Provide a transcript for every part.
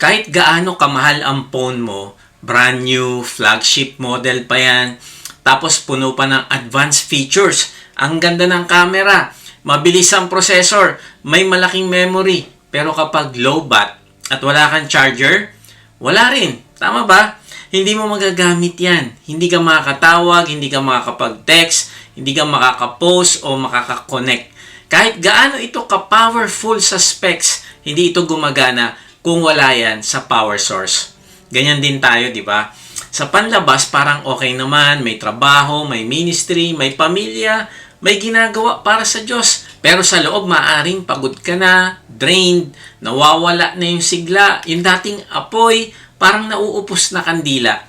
Kahit gaano kamahal ang phone mo, brand new, flagship model pa yan, tapos puno pa ng advanced features, ang ganda ng camera, mabilis ang processor, may malaking memory, pero kapag low bat at wala kang charger, wala rin. Tama ba? Hindi mo magagamit yan. Hindi ka makakatawag, hindi ka makakapag-text, hindi ka makakapost o makakakonect. Kahit gaano ito ka-powerful sa specs, hindi ito gumagana kung wala yan sa power source. Ganyan din tayo, di ba? Sa panlabas, parang okay naman, may trabaho, may ministry, may pamilya, may ginagawa para sa Diyos. Pero sa loob, maaring pagod ka na, drained, nawawala na yung sigla, yung dating apoy, parang nauupos na kandila.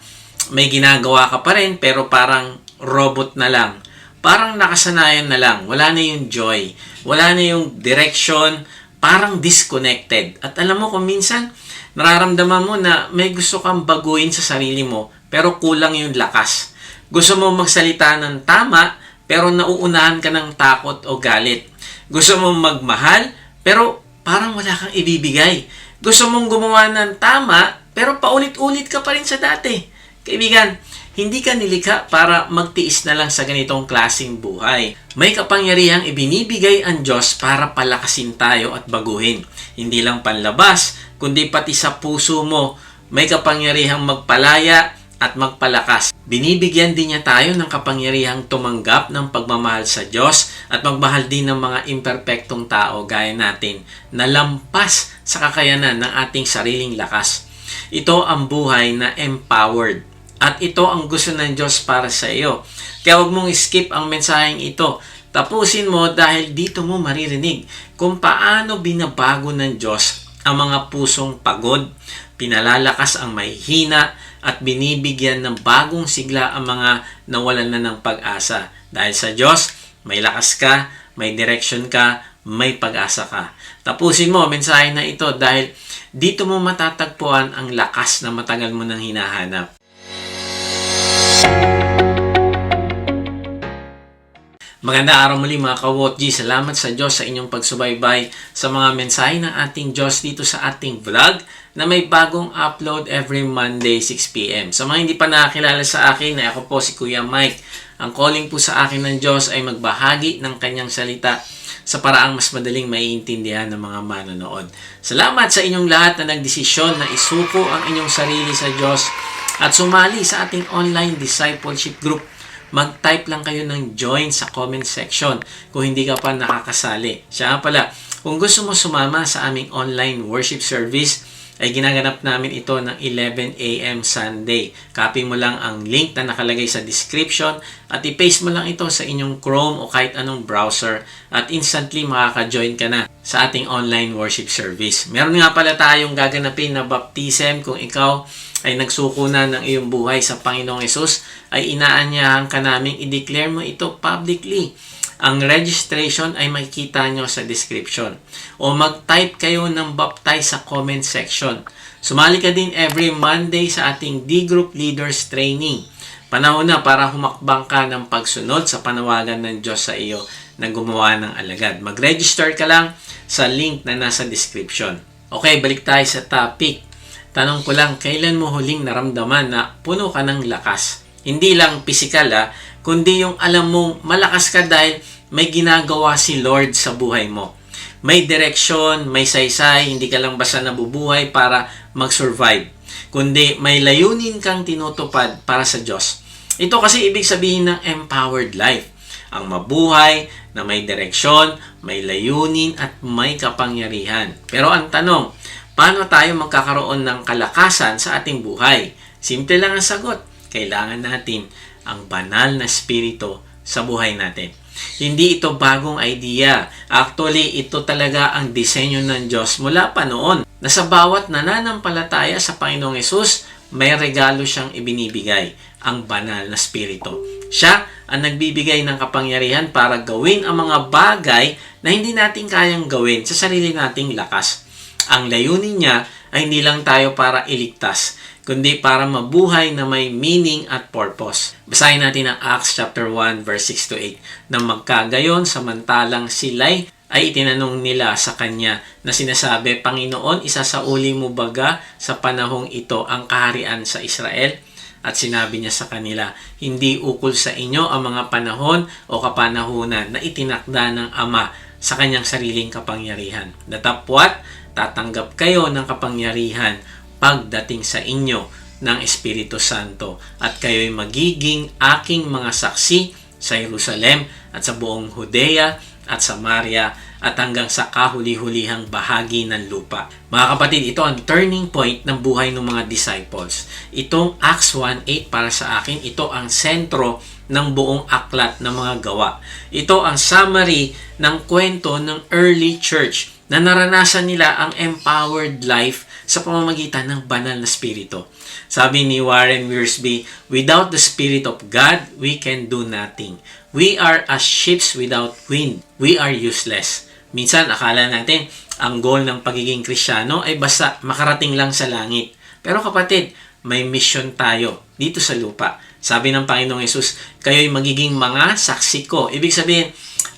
May ginagawa ka pa rin, pero parang robot na lang. Parang nakasanayan na lang. Wala na yung joy. Wala na yung direction. Parang disconnected. At alam mo kung minsan, nararamdaman mo na may gusto kang baguhin sa sarili mo, pero kulang yung lakas. Gusto mo magsalita ng tama, pero nauunahan ka ng takot o galit. Gusto mo magmahal, pero parang wala kang ibibigay. Gusto mong gumawa ng tama, pero paulit-ulit ka pa rin sa dati. Kaibigan, hindi ka nilikha para magtiis na lang sa ganitong klaseng buhay. May kapangyarihang ibinibigay ang Diyos para palakasin tayo at baguhin. Hindi lang panlabas, kundi pati sa puso mo, may kapangyarihang magpalaya at magpalakas. Binibigyan din niya tayo ng kapangyarihang tumanggap ng pagmamahal sa Diyos at magmahal din ng mga imperpektong tao gaya natin na lampas sa kakayanan ng ating sariling lakas. Ito ang buhay na empowered. At ito ang gusto ng Diyos para sa iyo. Kaya huwag mong skip ang mensaheng ito. Tapusin mo dahil dito mo maririnig kung paano binabago ng Diyos ang mga pusong pagod, pinalalakas ang mahihina, at binibigyan ng bagong sigla ang mga nawalan na ng pag-asa. Dahil sa Diyos, may lakas ka, may direction ka, may pag-asa ka. Tapusin mo ang mensahe na ito dahil dito mo matatagpuan ang lakas na matagal mo nang hinahanap. Magandang araw muli mga ka-WOTG. Salamat sa Diyos sa inyong pagsubaybay sa mga mensahe ng ating Diyos dito sa ating vlog na may bagong upload every Monday 6pm. Sa mga hindi pa nakakilala sa akin, ay ako po si Kuya Mike. Ang calling po sa akin ng Diyos ay magbahagi ng kanyang salita sa paraang mas madaling maiintindihan ng mga manonood. Salamat sa inyong lahat na nagdesisyon na isuko ang inyong sarili sa Diyos at sumali sa ating online discipleship group. Mag-type lang kayo ng join sa comment section kung hindi ka pa nakakasali. Siya nga pala, kung gusto mo sumama sa aming online worship service, ay ginaganap namin ito ng 11 a.m. Sunday. Copy mo lang ang link na nakalagay sa description at i-paste mo lang ito sa inyong Chrome o kahit anong browser at instantly makaka-join ka na sa ating online worship service. Meron nga pala tayong gaganapin na baptism. Kung ikaw ay nagsuko na ng iyong buhay sa Panginoong Hesus, ay inaanyahan ka namin i-declare mo ito publicly. Ang registration ay makikita nyo sa description. O mag-type kayo ng baptize sa comment section. Sumali ka din every Monday sa ating D-Group Leaders Training. Panahon na para humakbang ka ng pagsunod sa panawagan ng Diyos sa iyo na gumawa ng alagad. Mag-register ka lang sa link na nasa description. Okay, balik tayo sa topic. Tanong ko lang, kailan mo huling naramdaman na puno ka ng lakas? Hindi lang physical kundi yung alam mong malakas ka dahil may ginagawa si Lord sa buhay mo. May direction, may saysay, hindi ka lang basta nabubuhay para mag-survive, kundi may layunin kang tinutupad para sa Diyos. Ito kasi ibig sabihin ng empowered life. Ang mabuhay na may direksyon, may layunin at may kapangyarihan. Pero ang tanong, paano tayo magkakaroon ng kalakasan sa ating buhay? Simple lang ang sagot. Kailangan natin ang banal na spirito sa buhay natin. Hindi ito bagong idea. Actually, ito talaga ang disenyo ng Diyos mula pa noon. Na sa bawat nananampalataya sa Panginoong Hesus, may regalo siyang ibinibigay, ang banal na spirito. Siya ang nagbibigay ng kapangyarihan para gawin ang mga bagay na hindi natin kayang gawin sa sarili nating lakas. Ang layunin niya ay hindi lang tayo para iligtas, kundi para mabuhay na may meaning at purpose. Basahin natin ang Acts chapter 1 verse 6 to 8. Na magkagayon samantalang sila'y ay itinanong nila sa kanya na sinasabi, Panginoon, isasauli mo baga sa panahong ito ang kaharian sa Israel? At sinabi niya sa kanila, hindi ukol sa inyo ang mga panahon o kapanahunan na itinakda ng Ama sa kanyang sariling kapangyarihan. Datapwat, tatanggap kayo ng kapangyarihan pagdating sa inyo ng Espiritu Santo at kayo'y magiging aking mga saksi sa Jerusalem at sa buong Judea at Samaria at hanggang sa kahuli-hulihang bahagi ng lupa. Mga kapatid, ito ang turning point ng buhay ng mga disciples. Itong Acts 1:8 para sa akin, ito ang sentro ng buong aklat ng mga gawa. Ito ang summary ng kwento ng early church na naranasan nila ang empowered life sa pamamagitan ng banal na spirito. Sabi ni Warren Wiersbe, without the Spirit of God, we can do nothing. We are as ships without wind. We are useless. Minsan, akala natin, ang goal ng pagiging Kristyano ay basta makarating lang sa langit. Pero kapatid, may mission tayo dito sa lupa. Sabi ng Panginoong Yesus, kayo'y magiging mga saksi ko. Ibig sabihin,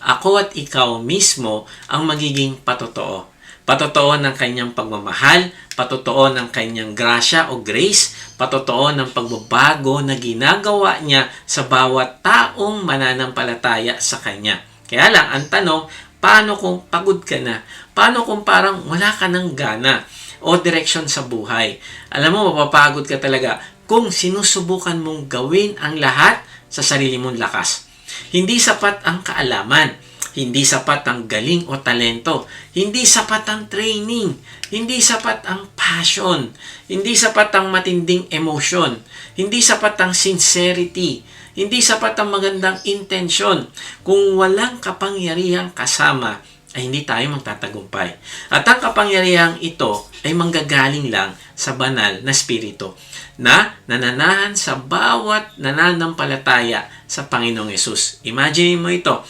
ako at ikaw mismo ang magiging patotoo. Patotoo ng kanyang pagmamahal, patotoo ng kanyang grasya o grace, patotoo ng pagbabago na ginagawa niya sa bawat taong mananampalataya sa kanya. Kaya lang, ang tanong, paano kung pagod ka na? Paano kung parang wala ka ng gana o direksyon sa buhay? Alam mo, mapapagod ka talaga kung sinusubukan mong gawin ang lahat sa sarili mong lakas. Hindi sapat ang kaalaman. Hindi sapat ang galing o talento. Hindi sapat ang training. Hindi sapat ang passion. Hindi sapat ang matinding emotion. Hindi sapat ang sincerity. Hindi sapat ang magandang intensyon. Kung walang kapangyarihang kasama, ay hindi tayo magtatagumpay. At ang kapangyarihang ito ay manggagaling lang sa banal na spirito na nananahan sa bawat nananampalataya sa Panginoong Yesus. Imagine mo ito.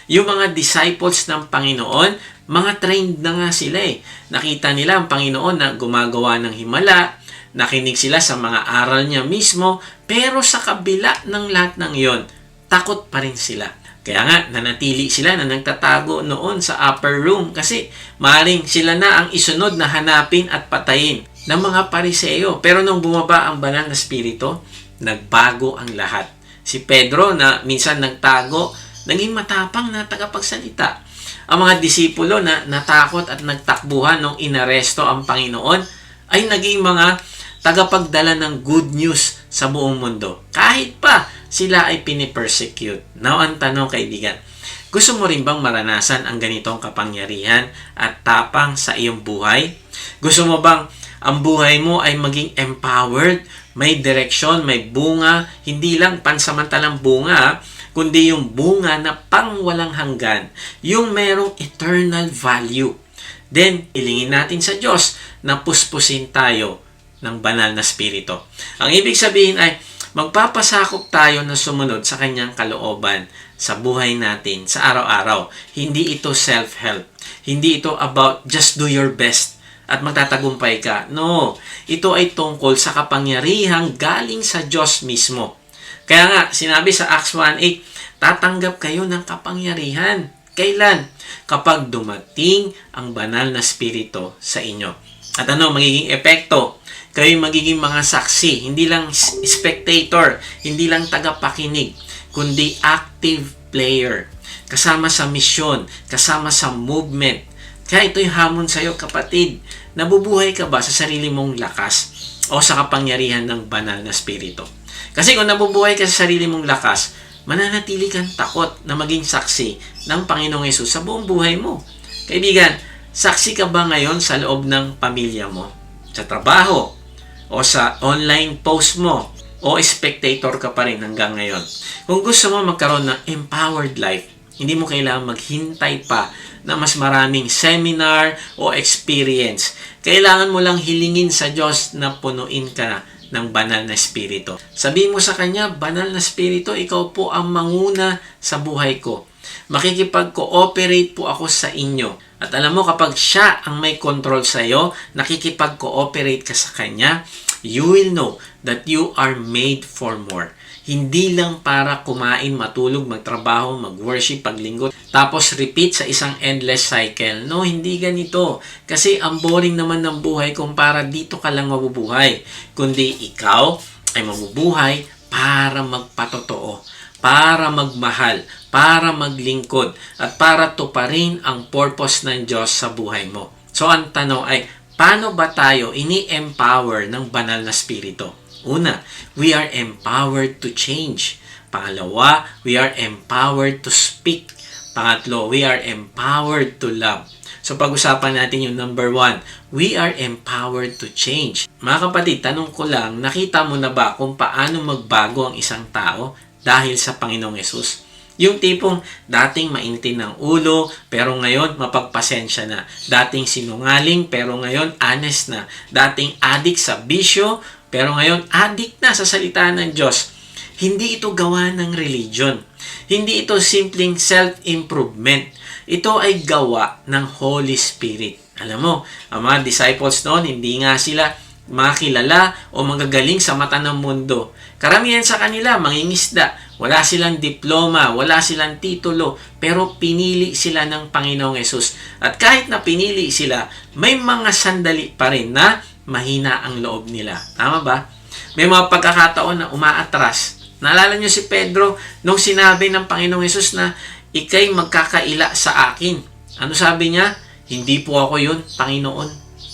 Yung mga disciples ng Panginoon, mga trained na nga sila eh. Nakita nila ang Panginoon na gumagawa ng himala, nakinig sila sa mga aral niya mismo, pero sa kabila ng lahat ng iyon, takot pa rin sila. Kaya nga, nanatili sila na nagtatago noon sa upper room kasi maaaring sila na ang isunod na hanapin at patayin ng mga Pariseo. Pero nung bumaba ang banal na spirito, nagbago ang lahat. Si Pedro na minsan nagtago, naging matapang na tagapagsalita. Ang mga disipulo na natakot at nagtakbuhan nung inaresto ang Panginoon ay naging mga tagapagdala ng good news sa buong mundo. Kahit pa sila ay pinipersecute. Now, ang tanong kaibigan, gusto mo rin bang maranasan ang ganitong kapangyarihan at tapang sa iyong buhay? Gusto mo bang ang buhay mo ay maging empowered, may direksyon, may bunga, hindi lang pansamantalang bunga, kundi yung bunga na pang walang hanggan, yung merong eternal value. Then, ilingin natin sa Diyos na puspusin tayo ng banal na spirito. Ang ibig sabihin ay, magpapasakop tayo na sumunod sa kanyang kalooban sa buhay natin sa araw-araw. Hindi ito self-help. Hindi ito about just do your best at magtatagumpay ka. No, ito ay tungkol sa kapangyarihang galing sa Diyos mismo. Kaya nga, sinabi sa Acts 1:8, tatanggap kayo ng kapangyarihan. Kailan? Kapag dumating ang banal na spirito sa inyo. At ano magiging epekto? Kayo magiging mga saksi, hindi lang spectator, hindi lang tagapakinig, kundi active player. Kasama sa misyon, kasama sa movement. Kaya ito yung hamon sa iyo, kapatid. Nabubuhay ka ba sa sarili mong lakas o sa kapangyarihan ng banal na spirito? Kasi kung nabubuhay ka sa sarili mong lakas, mananatili kang takot na maging saksi ng Panginoong Yesus sa buong buhay mo. Kaibigan, saksi ka ba ngayon sa loob ng pamilya mo? Sa trabaho? O sa online post mo? O spectator ka pa rin hanggang ngayon? Kung gusto mo magkaroon ng empowered life, hindi mo kailangan maghintay pa na mas maraming seminar o experience. Kailangan mo lang hilingin sa Diyos na punuin ka ng banal na spirito. Sabihin mo sa Kanya, banal na spirito, ikaw po ang manguna sa buhay ko. Makikipag-cooperate po ako sa inyo. At alam mo, kapag siya ang may control sa iyo, nakikipag-cooperate ka sa Kanya, you will know that you are made for more. Hindi lang para kumain, matulog, magtrabaho, mag-worship, paglinggo, tapos repeat sa isang endless cycle. No, hindi ganito. Kasi ang boring naman ng buhay kung para dito ka lang mabubuhay. Kundi ikaw ay mabubuhay para magpatotoo, para magmahal, para maglingkod, at para tuparin ang purpose ng Diyos sa buhay mo. So ang tanong ay, paano ba tayo ini-empower ng banal na spirito? Una, we are empowered to change. Pangalawa, we are empowered to speak. Pangatlo, we are empowered to love. So pag-usapan natin yung number 1, we are empowered to change. Mga kapatid, tanong ko lang, nakita mo na ba kung paano magbago ang isang tao dahil sa Panginoong Yesus? Yung tipong dating mainitin ng ulo, pero ngayon mapagpasensya na. Dating sinungaling, pero ngayon honest na. Dating addict sa bisyo, pero ngayon addict na sa salita ng Diyos. Hindi ito gawa ng religion. Hindi ito simpleng self-improvement. Ito ay gawa ng Holy Spirit. Alam mo, ang mga disciples noon, hindi nga sila makilala o magagaling sa mata ng mundo. Karamihan sa kanila, mangingisda. Wala silang diploma, wala silang titulo, pero pinili sila ng Panginoong Yesus. At kahit na pinili sila, may mga sandali pa rin na mahina ang loob nila. Tama ba? May mga pagkakataon na umaatras. Naalala niyo si Pedro nung sinabi ng Panginoong Yesus na ikay magkakaila sa akin. Ano sabi niya? Hindi po ako yun, Panginoon.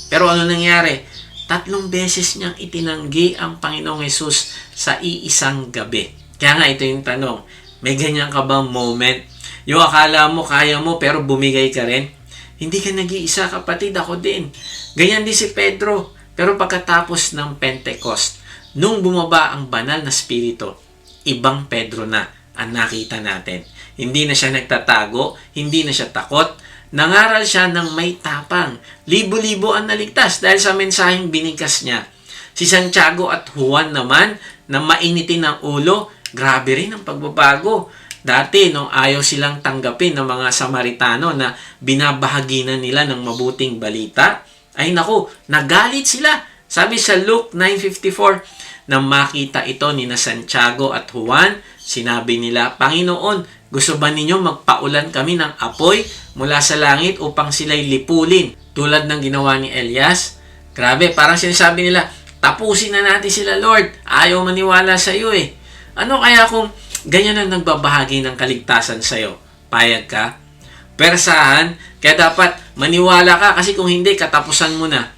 Pero ano nangyari? 3 beses niyang itinanggi ang Panginoong Yesus sa iisang gabi. Kaya nga ito yung tanong, may ganyan ka bang moment? Yung akala mo, kaya mo, pero bumigay ka rin? Hindi ka nag-iisa, kapatid, ako din. Ganyan din si Pedro. Pero pagkatapos ng Pentecost, nung bumaba ang banal na spirito, ibang Pedro na ang nakita natin. Hindi na siya nagtatago, hindi na siya takot, nangaral siya ng may tapang. Libo-libo ang naligtas dahil sa mensaheng binigkas niya. Si Santiago at Juan naman, na mainitin ng ulo, grabe rin ang pagbabago. Dati, nung ayaw silang tanggapin ng mga Samaritano na binabahaginan nila ng mabuting balita, ay naku, nagalit sila. Sabi sa Luke 9:54, nang makita ito ni na Santiago at Juan, sinabi nila, Panginoon, gusto ba ninyo magpaulan kami ng apoy mula sa langit upang sila'y lipulin tulad ng ginawa ni Elias? Grabe, parang sinasabi nila, tapusin na natin sila, Lord. Ayaw maniwala sa iyo eh. Ano kaya kung ganyan ang nagbabahagi ng kaligtasan sa iyo? Payag ka? Persahan? Kaya dapat maniwala ka kasi kung hindi, katapusan mo na.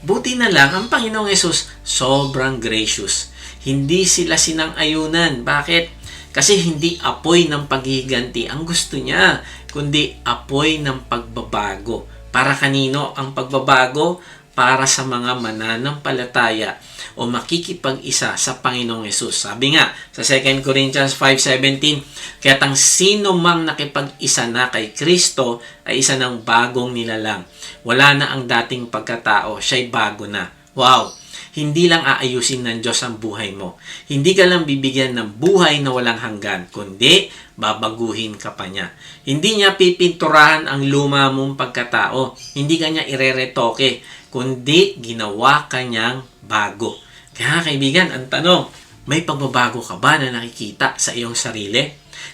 Buti na lang, ang Panginoong Yesus sobrang gracious. Hindi sila sinang-ayunan. Bakit? Kasi hindi apoy ng paghihiganti ang gusto niya, kundi apoy ng pagbabago. Para kanino ang pagbabago? Para sa mga mananampalataya o makikipag-isa sa Panginoong Yesus. Sabi nga sa 2 Corinthians 5:17, kaya't ang sino mang nakipag-isa na kay Kristo ay isa ng bagong nilalang. Wala na ang dating pagkatao, siya'y bago na. Wow! Hindi lang aayusin ng Diyos ang buhay mo. Hindi ka lang bibigyan ng buhay na walang hanggan, kundi babaguhin ka pa niya. Hindi niya pipinturahan ang luma mong pagkatao. Hindi ka niya ireretoke, kundi ginawa ka niyang bago. Kaya kaibigan, ang tanong, may pagbabago ka ba na nakikita sa iyong sarili?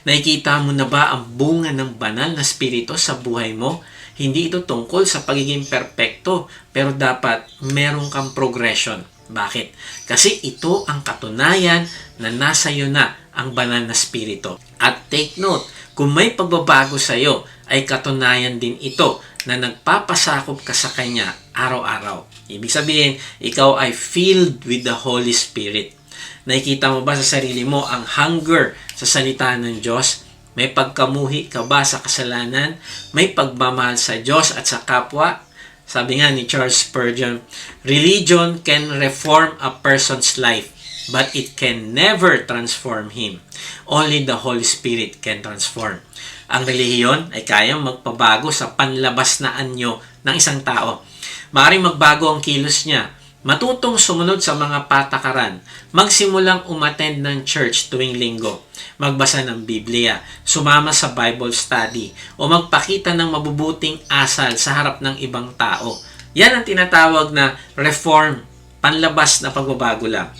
Nakikita mo na ba ang bunga ng banal na spirito sa buhay mo? Hindi ito tungkol sa pagiging perpekto, pero dapat meron kang progression. Bakit? Kasi ito ang katunayan na nasa iyo na ang banal na spirito. At take note, kung may pagbabago sa iyo, ay katunayan din ito na nagpapasakop ka sa Kanya araw-araw. Ibig sabihin, ikaw ay filled with the Holy Spirit. Nakikita mo ba sa sarili mo ang hunger sa salita ng Diyos? May pagkamuhi ka ba sa kasalanan? May pagmamahal sa Diyos at sa kapwa? Sabi nga ni Charles Spurgeon, religion can reform a person's life, but it can never transform him. Only the Holy Spirit can transform. Ang relihiyon ay kayang magpabago sa panlabas na anyo ng isang tao. Maaaring magbago ang kilos niya, matutong sumunod sa mga patakaran, magsimulang umattend ng church tuwing linggo, magbasa ng Biblia, sumama sa Bible study, o magpakita ng mabubuting asal sa harap ng ibang tao. Yan ang tinatawag na reform panlabas na pagbabago lang.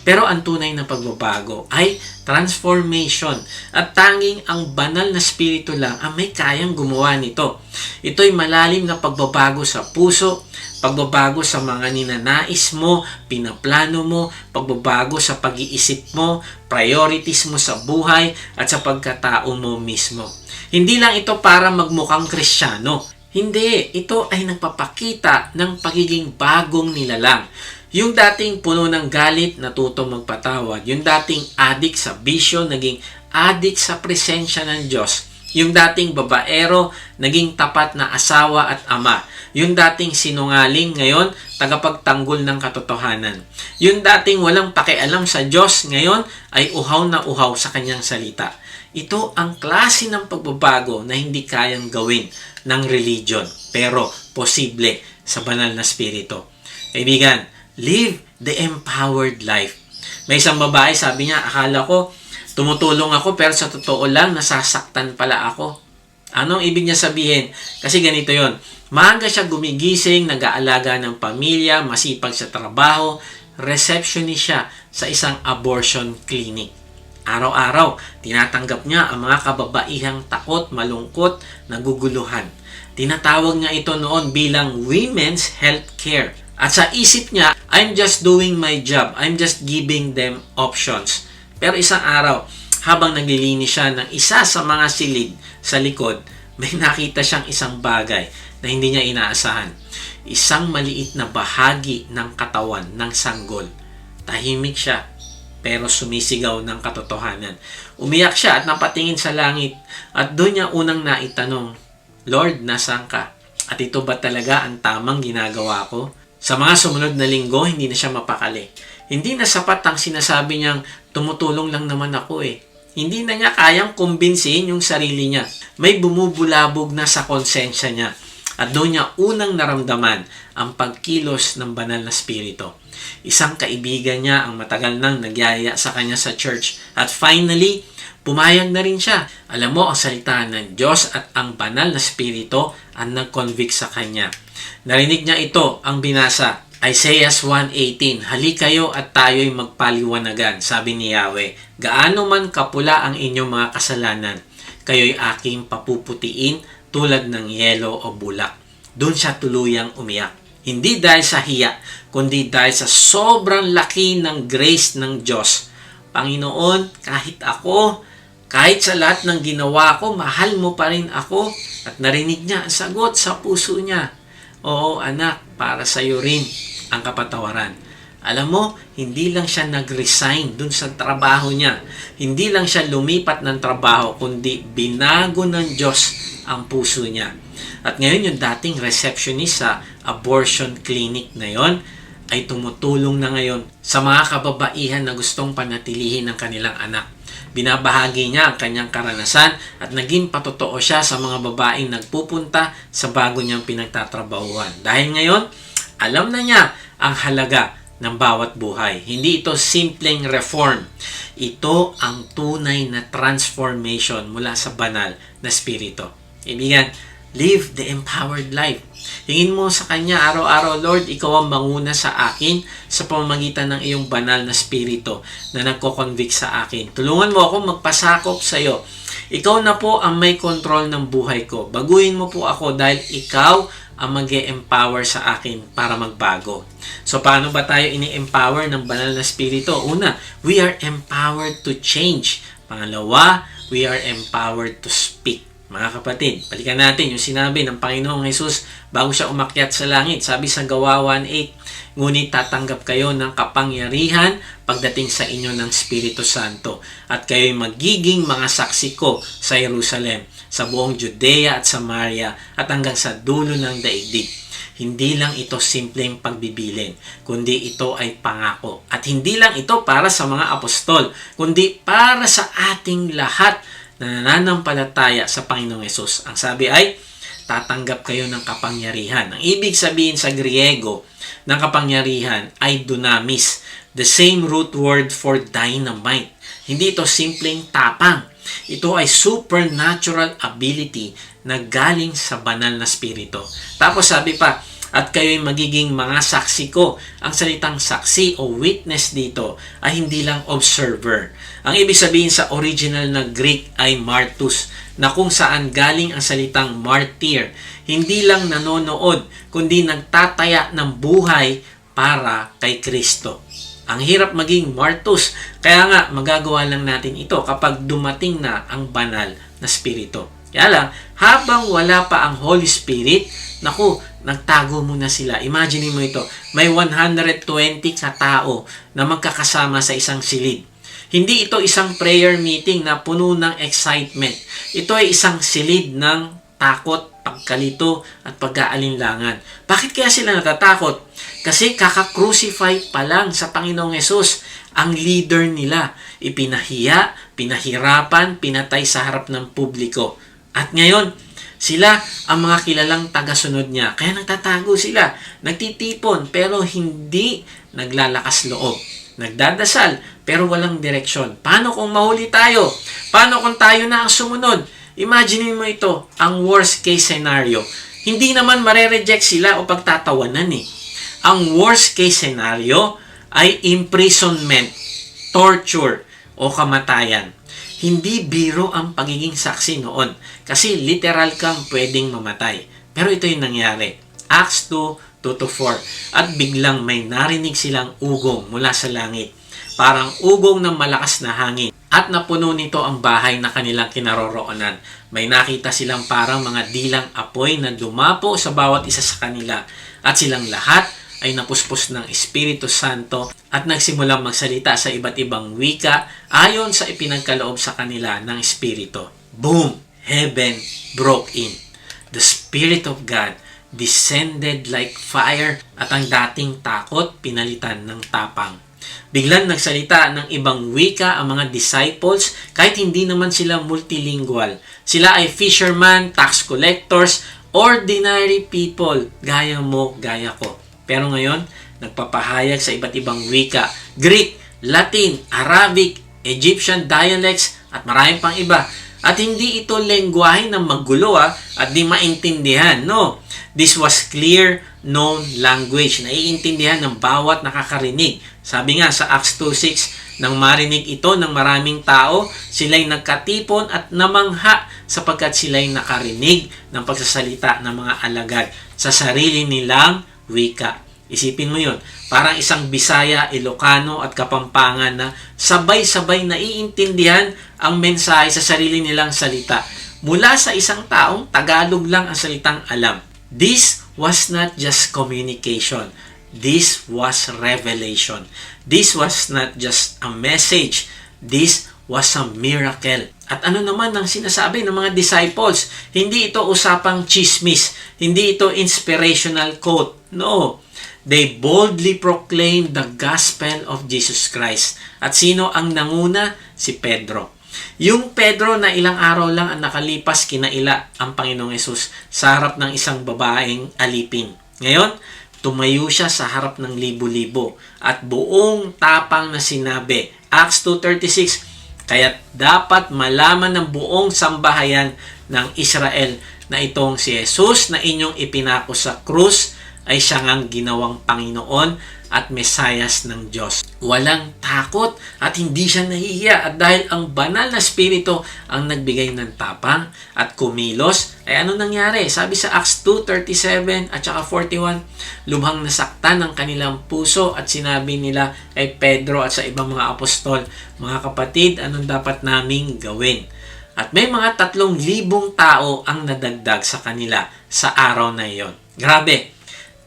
Pero ang tunay na pagbabago ay transformation. At tanging ang banal na spirito lang ang may kayang gumawa nito. Ito'y malalim na pagbabago sa puso, pagbabago sa mga ninanais mo, pinaplano mo, pagbabago sa pag-iisip mo, priorities mo sa buhay at sa pagkatao mo mismo. Hindi lang ito para magmukhang Kristiyano. Hindi, ito ay nagpapakita ng pagiging bagong nilalang. Yung dating puno ng galit, natutong magpatawad. Yung dating adik sa bisyo, naging adik sa presensya ng Diyos. Yung dating babaero, naging tapat na asawa at ama. Yung dating sinungaling, ngayon, tagapagtanggol ng katotohanan. Yung dating walang pakialam sa Diyos, ngayon, ay uhaw na uhaw sa kanyang salita. Ito ang klase ng pagbabago na hindi kayang gawin ng religion, pero posible sa banal na spirito. Kaibigan, live the empowered life. May isang babae, sabi niya, akala ko, tumutulong ako pero sa totoo lang, nasasaktan pala ako. Anong ibig niya sabihin? Kasi ganito yon. Maaga siya gumigising, nag-aalaga ng pamilya, masipag sa trabaho, receptionist siya sa isang abortion clinic. Araw-araw, tinatanggap niya ang mga kababaihang takot, malungkot, naguguluhan. Tinatawag niya ito noon bilang women's health care. At sa isip niya, I'm just doing my job. I'm just giving them options. Pero isang araw, habang naglilinis siya ng isa sa mga silid sa likod, may nakita siyang isang bagay na hindi niya inaasahan. Isang maliit na bahagi ng katawan ng sanggol. Tahimik siya, pero sumisigaw ng katotohanan. Umiyak siya at napatingin sa langit at doon niya unang naitanong, Lord, nasaan ka? At ito ba talaga ang tamang ginagawa ko? Sa mga sumunod na linggo, hindi na siya mapakali. Hindi na sapat ang sinasabi niyang, tumutulong lang naman ako eh. Hindi na niya kayang kumbinsihin yung sarili niya. May bumubulabog na sa konsensya niya. At doon niya unang naramdaman ang pagkilos ng banal na spirito. Isang kaibigan niya ang matagal nang nagyaya sa kanya sa church. At finally, pumayag na rin siya. Alam mo, ang salita ng Diyos at ang banal na spirito ang nag-convict sa kanya. Narinig niya ito, ang binasa. Isaiah 1:18, Halik kayo at tayo'y magpaliwanagan, sabi ni Yahweh. Gaano man kapula ang inyong mga kasalanan, kayo'y aking papuputiin tulad ng yelo o bulak. Doon siya tuluyang umiyak. Hindi dahil sa hiya, kundi dahil sa sobrang laki ng grace ng Diyos. Panginoon, kahit sa lahat ng ginawa ko, mahal mo pa rin ako. At narinig niya ang sagot sa puso niya. Oo anak, para sa iyo rin ang kapatawaran. Alam mo, hindi lang siya nag-resign dun sa trabaho niya. Hindi lang siya lumipat ng trabaho, kundi binago ng Diyos ang puso niya. At ngayon yung dating receptionist sa abortion clinic na yon ay tumutulong na ngayon sa mga kababaihan na gustong panatilihin ng kanilang anak. Binabahagi niya ang kanyang karanasan at naging patotoo siya sa mga babaeng nagpupunta sa bago niyang pinagtatrabahuan. Dahil ngayon, alam na niya ang halaga ng bawat buhay. Hindi ito simpleng reform. Ito ang tunay na transformation mula sa banal na spirito. Kaibigan, live the empowered life. Hingin mo sa Kanya araw-araw, Lord, Ikaw ang manguna sa akin sa pamamagitan ng iyong banal na spirito na nagko-convict sa akin. Tulungan mo ako magpasakop sa iyo. Ikaw na po ang may control ng buhay ko. Baguhin mo po ako dahil Ikaw ang mag-e-empower sa akin para magbago. So, paano ba tayo ini-empower ng banal na spirito? Una, we are empowered to change. Pangalawa, we are empowered to speak. Mga kapatid, balikan natin yung sinabi ng Panginoong Jesus bago siya umakyat sa langit. Sabi sa Gawa 1:8, ngunit tatanggap kayo ng kapangyarihan pagdating sa inyo ng Espiritu Santo at kayo'y magiging mga saksi ko sa Jerusalem, sa buong Judea at Samaria at hanggang sa dulo ng daigdig. Hindi lang ito simpleng pagbibilin, kundi ito ay pangako. At hindi lang ito para sa mga apostol, kundi para sa ating lahat na nananampalataya sa Panginoong Hesus. Ang sabi ay, tatanggap kayo ng kapangyarihan. Ang ibig sabihin sa Griego ng kapangyarihan ay dunamis, the same root word for dynamite. Hindi ito simpleng tapang. Ito ay supernatural ability na galing sa banal na spirito. Tapos sabi pa, at kayo'y magiging mga saksi ko. Ang salitang saksi o witness dito ay hindi lang observer. Ang ibig sabihin sa original na Greek ay martus, na kung saan galing ang salitang martyr. Hindi lang nanonood, kundi nagtataya ng buhay para kay Kristo. Ang hirap maging martus, kaya nga magagawa lang natin ito kapag dumating na ang banal na Espiritu. Kaya lang, habang wala pa ang Holy Spirit, naku, nagtago muna sila. Imagine mo ito, may 120 katao na magkakasama sa isang silid. Hindi ito isang prayer meeting na puno ng excitement. Ito ay isang silid ng takot, pagkalito, at pag-aalinlangan. Bakit kaya sila natatakot? Kasi kaka-crucify pa lang sa Panginoong Hesus ang leader nila. Ipinahiya, pinahirapan, pinatay sa harap ng publiko. At ngayon, sila ang mga kilalang tagasunod niya. Kaya nagtatago sila. Nagtitipon pero hindi naglalakas loob. Nagdadasal pero walang direksyon. Paano kung mahuli tayo? Paano kung tayo na ang sumunod? Imagine mo ito, ang worst case scenario. Hindi naman mare-reject sila o pagtatawanan eh. Ang worst case scenario ay imprisonment, torture, o kamatayan. Hindi biro ang pagiging saksi noon kasi literal kang pwedeng mamatay. Pero ito yung nangyari. Acts 2:2-4. At biglang may narinig silang ugong mula sa langit. Parang ugong ng malakas na hangin. At napuno nito ang bahay na kanilang kinaroroonan. May nakita silang parang mga dilang apoy na dumapo sa bawat isa sa kanila. At silang lahat ay napuspos ng Espiritu Santo at nagsimulang magsalita sa iba't ibang wika ayon sa ipinagkaloob sa kanila ng Espiritu. Boom! Heaven broke in. The Spirit of God descended like fire at ang dating takot pinalitan ng tapang. Biglang nagsalita ng ibang wika ang mga disciples kahit hindi naman sila multilingual. Sila ay fishermen, tax collectors, ordinary people, gaya mo, gaya ko. Pero ngayon, nagpapahayag sa iba't ibang wika, Greek, Latin, Arabic, Egyptian dialects, at maraming pang iba. At hindi ito lengguwahe ng magulo at di maintindihan. No, this was clear, known language. Naiintindihan ng bawat nakakarinig. Sabi nga sa Acts 2:6, nang marinig ito ng maraming tao, sila'y nagkatipon at namangha sapagkat sila'y nakarinig ng pagsasalita ng mga alagad sa sarili nilang wika. Isipin mo yun, parang isang Bisaya, Ilocano at Kapampangan na sabay-sabay naiintindihan ang mensahe sa sarili nilang salita. Mula sa isang taong Tagalog lang ang salitang alam. This was not just communication. This was revelation. This was not just a message. This was a miracle. At ano naman ang sinasabi ng mga disciples? Hindi ito usapang chismis. Hindi ito inspirational quote. No. They boldly proclaimed the gospel of Jesus Christ. At sino ang nanguna? Si Pedro. Yung Pedro na ilang araw lang ang nakalipas kinaila ang Panginoong Hesus sa harap ng isang babaeng alipin. Ngayon, tumayo siya sa harap ng libo-libo at buong tapang na sinabi, Acts 2:36, kaya't dapat malaman ng buong sambahayan ng Israel na itong si Jesus na inyong ipinako sa krus ay siya ngang ginawang Panginoon at Mesayas ng Diyos. Walang takot at hindi siya nahihiya at dahil ang banal na Espiritu ang nagbigay ng tapang at kumilos, ay ano nangyari? Sabi sa Acts 2:37 at saka 41, lubhang nasaktan ang kanilang puso at sinabi nila kay Pedro at sa ibang mga apostol, mga kapatid, anong dapat naming gawin? At may mga 3,000 tao ang nadagdag sa kanila sa araw na iyon. Grabe!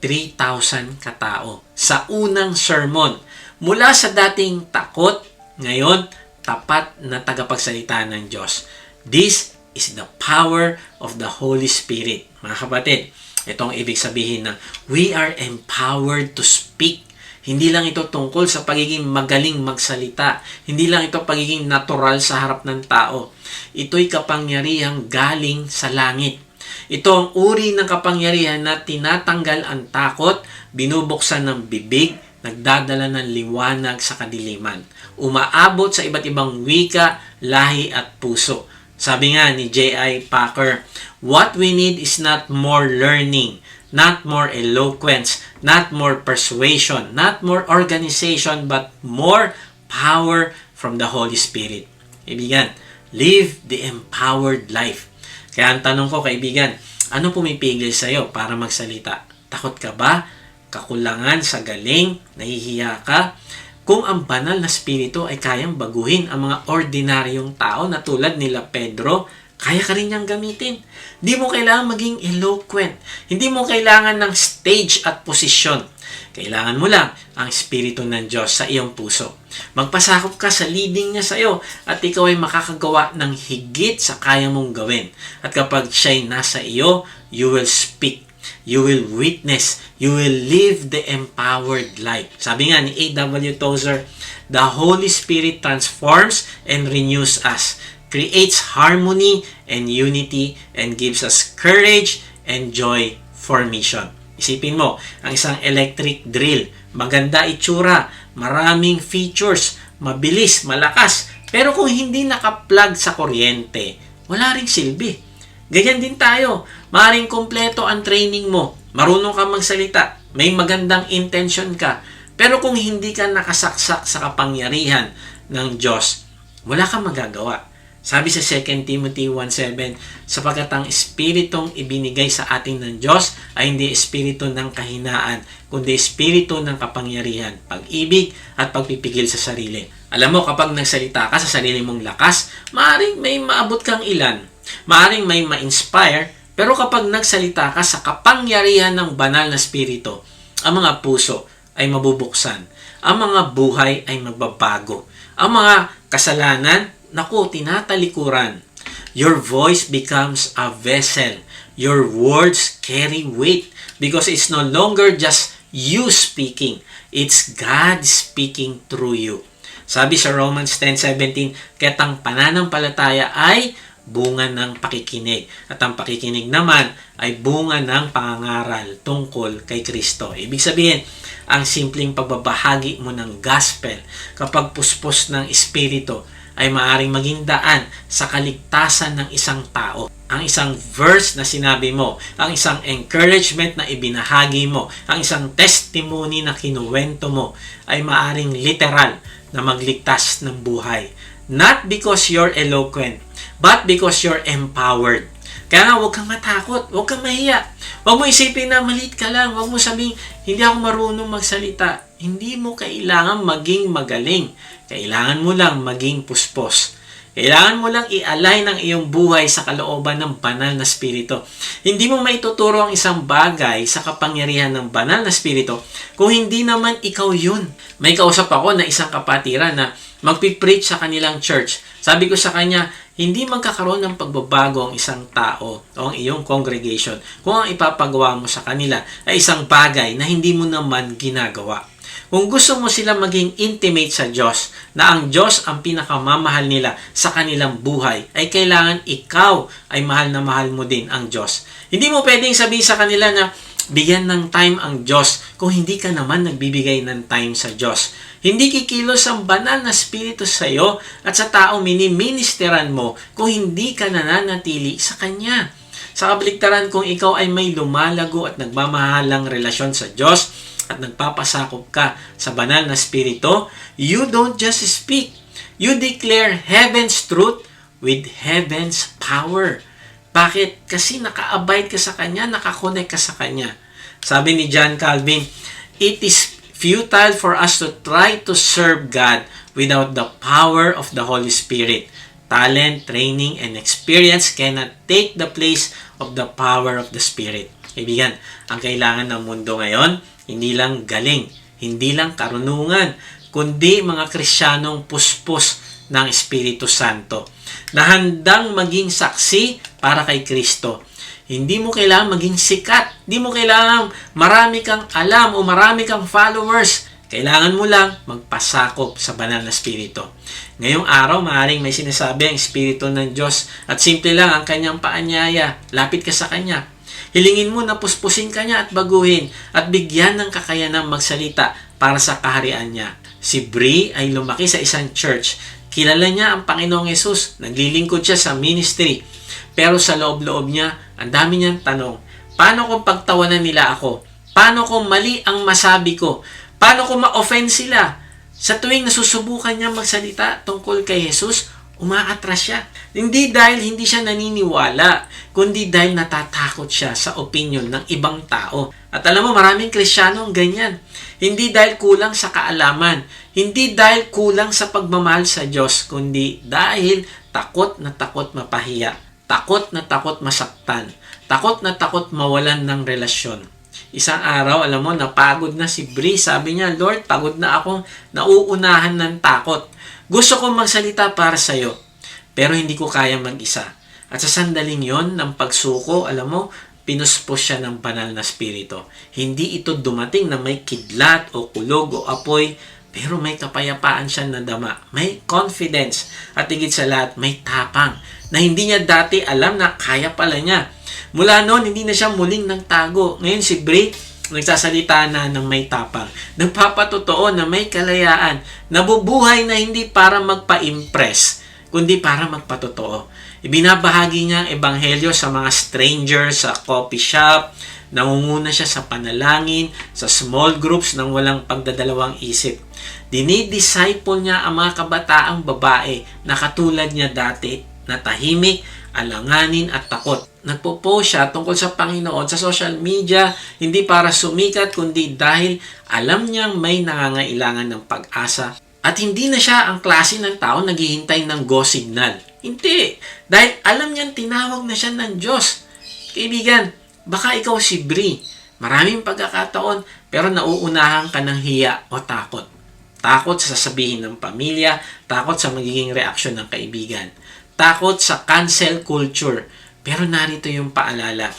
3,000 katao sa unang sermon. Mula sa dating takot, ngayon, tapat na tagapagsalita ng Diyos. This is the power of the Holy Spirit. Mga kapatid, ito ang ibig sabihin na we are empowered to speak. Hindi lang ito tungkol sa pagiging magaling magsalita. Hindi lang ito pagiging natural sa harap ng tao. Ito'y kapangyarihang galing sa langit. Ito ang uri ng kapangyarihan na tinatanggal ang takot, binubuksan ng bibig, nagdadala ng liwanag sa kadiliman. Umaabot sa iba't ibang wika, lahi at puso. Sabi nga ni J.I. Packer, what we need is not more learning, not more eloquence, not more persuasion, not more organization, but more power from the Holy Spirit. Kaibigan, live the empowered life. Kaya ang tanong ko, kaibigan, ano pumipigil sa'yo para magsalita? Takot ka ba? Kakulangan sa galing? Nahihiya ka? Kung ang banal na spirito ay kayang baguhin ang mga ordinaryong tao na tulad nila Pedro, kaya ka rin niyang gamitin. Hindi mo kailangan maging eloquent. Hindi mo kailangan ng stage at posisyon. Kailangan mo lang ang Espiritu ng Diyos sa iyong puso. Magpasakop ka sa leading niya sa iyo at ikaw ay makakagawa ng higit sa kaya mong gawin. At kapag siya'y nasa iyo, you will speak. You will witness. You will live the empowered life. Sabi nga ni A.W. Tozer, the Holy Spirit transforms and renews us, creates harmony and unity, and gives us courage and joy for mission. Isipin mo, ang isang electric drill, maganda itsura, maraming features, mabilis, malakas, pero kung hindi naka-plug sa kuryente, wala ring silbi. Ganyan din tayo, maaaring kompleto ang training mo, marunong ka magsalita, may magandang intention ka, pero kung hindi ka nakasaksak sa kapangyarihan ng Diyos, wala kang magagawa. Sabi sa 2 Timothy 1:7, sapagkat ang espiritong ibinigay sa atin ng Diyos ay hindi espiritu ng kahinaan, kundi espiritu ng kapangyarihan, pag-ibig at pagpipigil sa sarili. Alam mo, kapag nagsalita ka sa sarili mong lakas, maaaring may maabot kang ilan, maaaring may ma-inspire, pero kapag nagsalita ka sa kapangyarihan ng banal na espiritu, ang mga puso ay mabubuksan, ang mga buhay ay magbabago, ang mga kasalanan, naku, tinatalikuran. Your voice becomes a vessel. Your words carry weight because it's no longer just you speaking. It's God speaking through you. Sabi sa Romans 10:17, kaya't ang pananampalataya ay bunga ng pakikinig. At ang pakikinig naman ay bunga ng pangangaral tungkol kay Kristo. Ibig sabihin, ang simpleng pagbabahagi mo ng gospel kapag puspos ng Espiritu ay maaaring maging daan sa kaligtasan ng isang tao. Ang isang verse na sinabi mo, ang isang encouragement na ibinahagi mo, ang isang testimony na kinuwento mo ay maaaring literal na magligtas ng buhay. Not because you're eloquent, but because you're empowered. Kaya nga, huwag kang matakot, huwag kang mahiya. Huwag mo isipin na maliit ka lang, huwag mo sabihin, hindi ako marunong magsalita. Hindi mo kailangan maging magaling. Kailangan mo lang maging puspos. Kailangan mo lang i-align ang iyong buhay sa kalooban ng banal na spirito. Hindi mo maituturo ang isang bagay sa kapangyarihan ng banal na spirito kung hindi naman ikaw yun. May kausap ako na isang kapatiran na magpipreach sa kanilang church. Sabi ko sa kanya, hindi magkakaroon ng pagbabago ang isang tao o ang iyong congregation kung ang ipapagawa mo sa kanila ay isang bagay na hindi mo naman ginagawa. Kung gusto mo sila maging intimate sa Diyos, na ang Diyos ang pinakamamahal nila sa kanilang buhay, ay kailangan ikaw ay mahal na mahal mo din ang Diyos. Hindi mo pwedeng sabihin sa kanila na bigyan ng time ang Diyos kung hindi ka naman nagbibigay ng time sa Diyos. Hindi kikilos ang banal na spirito sa iyo at sa tao miniministeran mo kung hindi ka nananatili sa Kanya. Sa kabaligtaran, kung ikaw ay may lumalago at nagmamahalang relasyon sa Diyos, at nagpapasakop ka sa banal na spirito, you don't just speak. You declare heaven's truth with heaven's power. Bakit? Kasi naka-abide ka sa Kanya, nakakonect ka sa Kanya. Sabi ni John Calvin, it is futile for us to try to serve God without the power of the Holy Spirit. Talent, training, and experience cannot take the place of the power of the Spirit. Kaibigan, ang kailangan ng mundo ngayon, hindi lang galing, hindi lang karunungan, kundi mga Kristiyanong puspos ng Espiritu Santo na handang maging saksi para kay Kristo. Hindi mo kailangan maging sikat, hindi mo kailangan marami kang alam o marami kang followers. Kailangan mo lang magpasakop sa banal na Espiritu. Ngayong araw, maaaring may sinasabi ang Espiritu ng Diyos at simple lang ang kanyang paanyaya. Lapit ka sa Kanya. Hilingin mo na puspusin ka niya at baguhin at bigyan ng kakayanang magsalita para sa kaharian niya. Si Brie ay lumaki sa isang church. Kilala niya ang Panginoong Yesus. Naglilingkod siya sa ministry. Pero sa loob-loob niya, ang dami niyang tanong. Paano kung pagtawanan nila ako? Paano kung mali ang masabi ko? Paano kung ma-offend sila? Sa tuwing nasusubukan niya magsalita tungkol kay Jesus, umaatras siya. Hindi dahil hindi siya naniniwala, kundi dahil natatakot siya sa opinion ng ibang tao. At alam mo, maraming Kristiyano ang ganyan. Hindi dahil kulang sa kaalaman, hindi dahil kulang sa pagmamahal sa Diyos, kundi dahil takot na takot mapahiya, takot na takot masaktan, takot na takot mawalan ng relasyon. Isang araw, alam mo, napagod na si Bree. Sabi niya, Lord, pagod na akong nauunahan ng takot. Gusto kong magsalita para sa'yo, pero hindi ko kaya mag-isa. At sa sandaling yon ng pagsuko, alam mo, pinuspos siya ng banal na spirito. Hindi ito dumating na may kidlat o kulog o apoy, pero may kapayapaan siya na dama. May confidence at higit sa lahat, may tapang na hindi niya dati alam na kaya pala niya. Mula noon, hindi na siya muling nagtago. Ngayon si Bree, nagsasalita na ng may tapang. Nagpapatotoo na may kalayaan. Nabubuhay na hindi para magpa-impress, kundi para magpatotoo. Ibinabahagi niya ang ebanghelyo sa mga strangers sa coffee shop. Nangunguna siya sa panalangin, sa small groups nang walang pagdadalawang isip. Dinidisciple niya ang mga kabataang babae na katulad niya dati, na tahimik, alanganin at takot. Nagpo-post siya tungkol sa Panginoon sa social media, hindi para sumikat, kundi dahil alam niyang may nangangailangan ng pag-asa. At hindi na siya ang klase ng tao naghihintay ng go signal. Hindi. Dahil alam niyang tinawag na siya ng Diyos. Kaibigan, baka ikaw si Bree. Maraming pagkakataon, pero nauunahan ka ng hiya o takot. Takot sa sasabihin ng pamilya, takot sa magiging reaksyon ng kaibigan. Takot sa cancel culture. Pero narito yung paalala.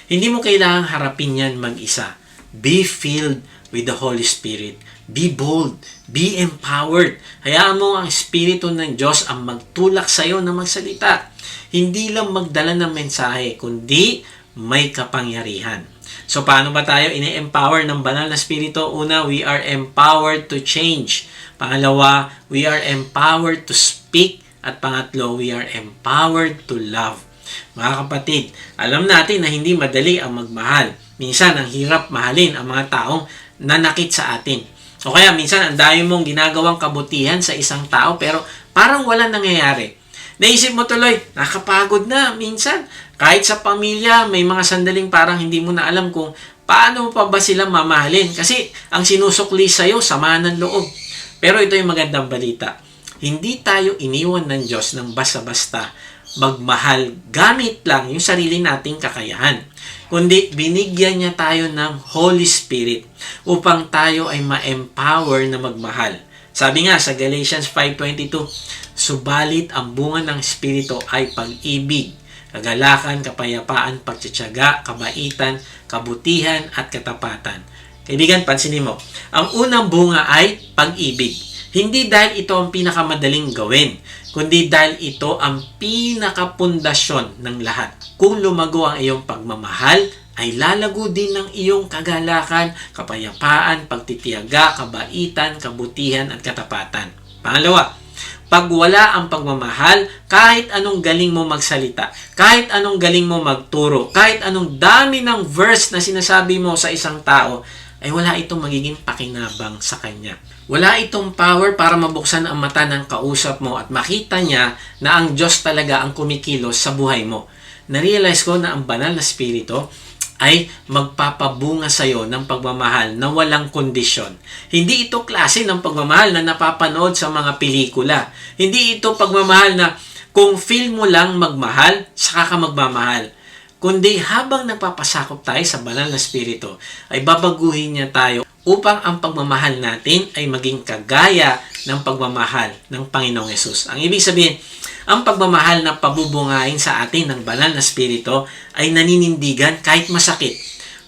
Hindi mo kailangang harapin yan mag-isa. Be filled with the Holy Spirit. Be bold. Be empowered. Hayaan mo ang Espiritu ng Diyos ang magtulak sa iyo na magsalita. Hindi lang magdala ng mensahe, kundi may kapangyarihan. So, paano ba tayo ine-empower ng banal na Espiritu? Una, we are empowered to change. Pangalawa, we are empowered to speak. At pangatlo, we are empowered to love. Mga kapatid, alam natin na hindi madali ang magmahal. Minsan, ang hirap mahalin ang mga taong nanakit sa atin. O kaya, minsan, ang dami mong ginagawang kabutihan sa isang tao, pero parang wala nangyayari. Naisip mo tuloy, nakapagod na minsan. Kahit sa pamilya, may mga sandaling parang hindi mo na alam kung paano pa ba sila mamahalin. Kasi ang sinusukli sa'yo, sama ng loob. Pero ito yung magandang balita. Hindi tayo iniwan ng Diyos ng basta-basta magmahal gamit lang yung sarili nating kakayahan. Kundi binigyan niya tayo ng Holy Spirit upang tayo ay ma-empower na magmahal. Sabi nga sa Galatians 5:22, subalit ang bunga ng Espiritu ay pag-ibig, kagalakan, kapayapaan, pagtitiyaga, kabaitan, kabutihan, at katapatan. Kaibigan, pansinin mo, ang unang bunga ay pag-ibig. Hindi dahil ito ang pinakamadaling gawin, kundi dahil ito ang pinakapundasyon ng lahat. Kung lumago ang iyong pagmamahal, ay lalago din ng iyong kagalakan, kapayapaan, pagtitiyaga, kabaitan, kabutihan, at katapatan. Pangalawa, pag wala ang pagmamahal, kahit anong galing mo magsalita, kahit anong galing mo magturo, kahit anong dami ng verse na sinasabi mo sa isang tao, ay wala itong magiging pakinabang sa kanya. Wala itong power para mabuksan ang mata ng kausap mo at makita niya na ang Diyos talaga ang kumikilos sa buhay mo. Narealize ko na ang banal na Espiritu ay magpapabunga sa iyo ng pagmamahal na walang kondisyon. Hindi ito klase ng pagmamahal na napapanood sa mga pelikula. Hindi ito pagmamahal na kung feel mo lang magmahal, saka ka magmamahal. Kundi habang nagpapasakop tayo sa banal na Espiritu, ay babaguhin niya tayo upang ang pagmamahal natin ay maging kagaya ng pagmamahal ng Panginoong Yesus. Ang ibig sabihin, ang pagmamahal na pabubungain sa atin ng banal na Espiritu ay naninindigan kahit masakit